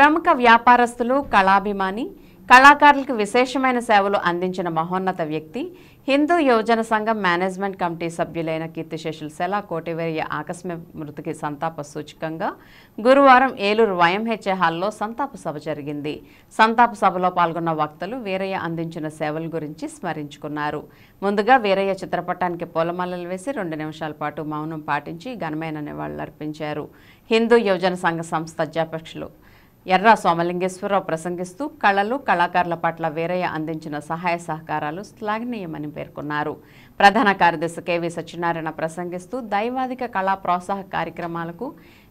ప్రముఖ వ్యాపారస్తులు, కళాభిమాని, కళాకారులకు విశేషమైన సేవలు అందించిన మహోన్నత వ్యక్తి, హిందూ యువజన సంఘం మేనేజ్మెంట్ కమిటీ సభ్యులైన కీర్తిశేషులు సెలా కోటివేర్య ఆకస్మిక మృతికి సంతాప సూచకంగా గురువారం ఏలూరు వైఎంహెచ్ఏ హాల్లో సంతాప సభ జరిగింది. సంతాప సభలో పాల్గొన్న వక్తలు వీరయ్య అందించిన సేవల గురించి స్మరించుకున్నారు. ముందుగా వీరయ్య చిత్రపటానికి పూలమాలలు వేసి 2 నిమిషాల పాటు మౌనం పాటించి ఘనమైన నివాళులర్పించారు. హిందూ యువజన సంఘ సంస్థ అధ్యక్షులు ఎర్ర సోమలింగేశ్వరరావు ప్రసంగిస్తూ కళలు, కళాకారుల పట్ల వీరయ్య అందించిన సహాయ సహకారాలు శ్లాఘనీయమని పేర్కొన్నారు. ప్రధాన కార్యదర్శి కెవి సత్యనారాయణ ప్రసంగిస్తూ దైవాధిక కళా ప్రోత్సాహ కార్యక్రమాలకు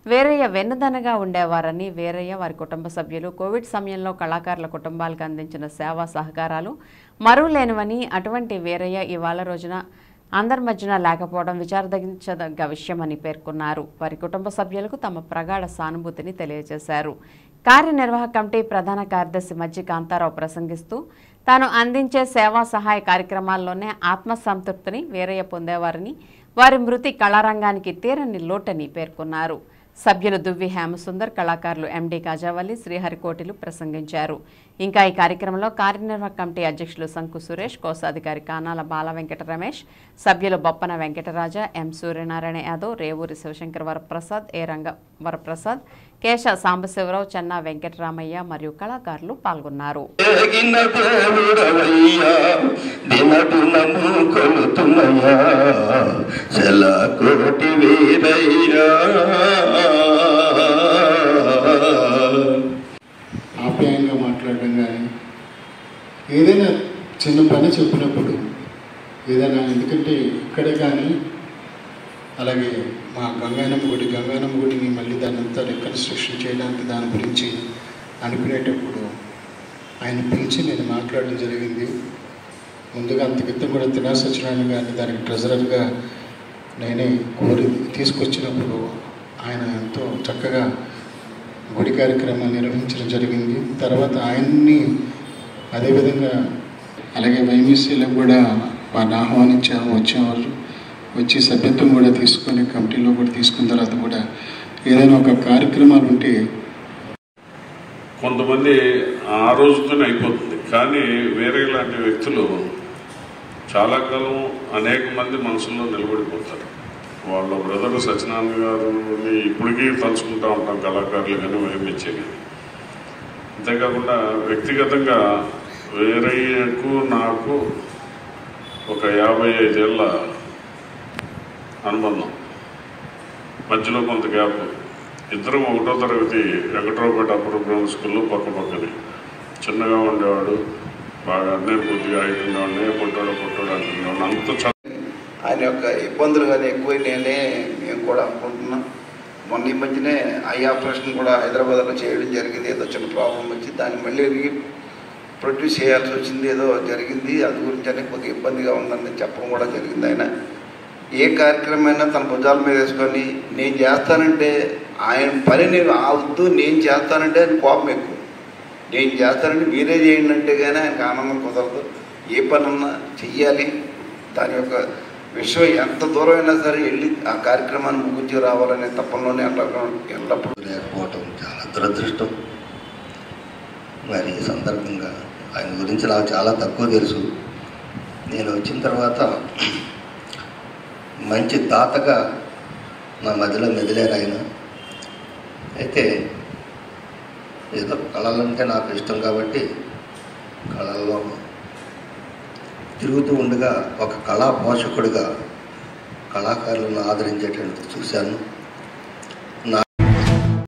వీరయ్య వెన్నుదనగా ఉండేవారని, వీరయ్య, వారి కుటుంబ సభ్యులు కోవిడ్ సమయంలో కళాకారుల కుటుంబాలకు అందించిన సేవా సహకారాలు మరువలేనివని, అటువంటి వీరయ్య ఇవాళ రోజున అందరి మధ్యన లేకపోవడం విచారదగ్గ విషయమని పేర్కొన్నారు. వారి కుటుంబ సభ్యులకు తమ ప్రగాఢ సానుభూతిని తెలియజేశారు. కార్యనిర్వాహక కమిటీ ప్రధాన కార్యదర్శి మజ్జి కాంతారావు ప్రసంగిస్తూ తాను అందించే సేవా సహాయ కార్యక్రమాల్లోనే ఆత్మసంతృప్తిని వీరయ్య పొందేవారని, వారి మృతి కళారంగానికి తీరని లోటని పేర్కొన్నారు. సభ్యులు దువ్వి హేమసుందర్, కళాకారులు ఎండి కాజావల్లి, శ్రీహరికోటిలు ప్రసంగించారు. ఇంకా ఈ కార్యక్రమంలో కార్యనిర్వాహక కమిటీ అధ్యక్షులు సంకు సురేష్, కోశాధికారి కానాల బాల వెంకట రమేష్, సభ్యులు బొప్పన వెంకటరాజ, ఎం సూర్యనారాయణ యాదవ్, రేవూరి శివశంకర్ వరప్రసాద్, ఏ రంగ వరప్రసాద్, కేశ సాంబశివరావు, చెన్నా వెంకటరామయ్య మరియు కళాకారులు పాల్గొన్నారు. ఆప్యాయంగా మాట్లాడడం కానీ, ఏదైనా చిన్న పని చెప్పినప్పుడు ఏదైనా, ఎందుకంటే ఇక్కడే కానీ అలాగే మా గంగానమ్మ గుడిని మళ్ళీ దాన్ని అంతా రికన్స్ట్రక్షన్ చేయడానికి దాని గురించి అనుకునేటప్పుడు ఆయన పిలిచి నేను మాట్లాడడం జరిగింది. ముందుగా అంత క్రితం కూడా తినా సత్యనారాయణ గారిని దానికి ట్రెజరర్గా నేనే కోరి తీసుకొచ్చినప్పుడు ఆయన ఎంతో చక్కగా గుడి కార్యక్రమాన్ని నిర్వహించడం జరిగింది. తర్వాత ఆయన్ని అదేవిధంగా అలాగే వైఎంసీలో కూడా వారిని ఆహ్వానించాము, వచ్చేవారు. వచ్చి సభ్యత్వం కూడా తీసుకొని కమిటీలో కూడా తీసుకున్న తర్వాత కూడా ఏదైనా ఒక కార్యక్రమాలు ఉంటే కొంతమంది ఆ రోజుతోనే అయిపోతుంది. కానీ వేరే లాంటి వ్యక్తులు చాలా కాలం అనేక మంది మనసులో నిలబడిపోతారు. వాళ్ళ బ్రదర్ సత్యనారాయణ గారిని ఇప్పటికీ తలుచుకుంటూ ఉంటాం, కళాకారులు కానీ వైఎంహెచ్ఏ కానీ. అంతేకాకుండా వ్యక్తిగతంగా వీరయ్యకు నాకు ఒక 55 ఏళ్ళ అనుబంధం, మధ్యలో కొంత గ్యాప్. ఇద్దరం 1వ తరగతి వెంకటరావుపేట అప్పర్ ప్రైమరీ స్కూల్లో పక్కపక్కని. చిన్నగా ఉండేవాడు, బాగా అన్నయ్య కొద్దిగా హైట్గా ఉండే, పొట్టాడు అంటున్నాడు. అంత ఆయన యొక్క ఇబ్బందులు కానీ ఎక్కువ మేము కూడా అనుకుంటున్నాం. మొన్న ఈ మధ్యనే ఐ ఆపరేషన్ కూడా హైదరాబాద్లో చేయడం జరిగింది. ఏదో చిన్న ప్రాబ్లం వచ్చి దాన్ని మళ్ళీ ప్రొడ్యూస్ చేయాల్సి వచ్చింది, ఏదో జరిగింది. అది గురించి అని కొద్దిగా ఇబ్బందిగా ఉందని చెప్పడం కూడా జరిగింది. ఆయన ఏ కార్యక్రమం అయినా తన భుజాల మీద వేసుకొని నేను చేస్తానంటే, ఆయన పని నేను ఆవద్దు, నేను చేస్తానంటే ఆయన కోపం ఎక్కువ. నేను చేస్తానంటే మీరే చేయండి అంటే కానీ ఆయనకు ఆనందం కుదరదు. ఏ పనన్నా చెయ్యాలి, దాని యొక్క విషయం ఎంత దూరం అయినా సరే వెళ్ళి ఆ కార్యక్రమాన్ని ముగించి రావాలనే తప్పంలోనే ఎల్లప్పుడూ లేకపోవటం చాలా దురదృష్టం. మరి ఈ సందర్భంగా ఆయన గురించి నాకు చాలా తక్కువ తెలుసు. నేను వచ్చిన తర్వాత మంచి దాతగా నా మధ్యలో మెదిలేరు ఆయన. అయితే ఏదో కళలంటే నాకు ఇష్టం కాబట్టి కళల్లో తిరుగుతూ ఉండగా ఒక కళా పోషకుడిగా కళాకారులను ఆదరించేటట్టు చూశాను.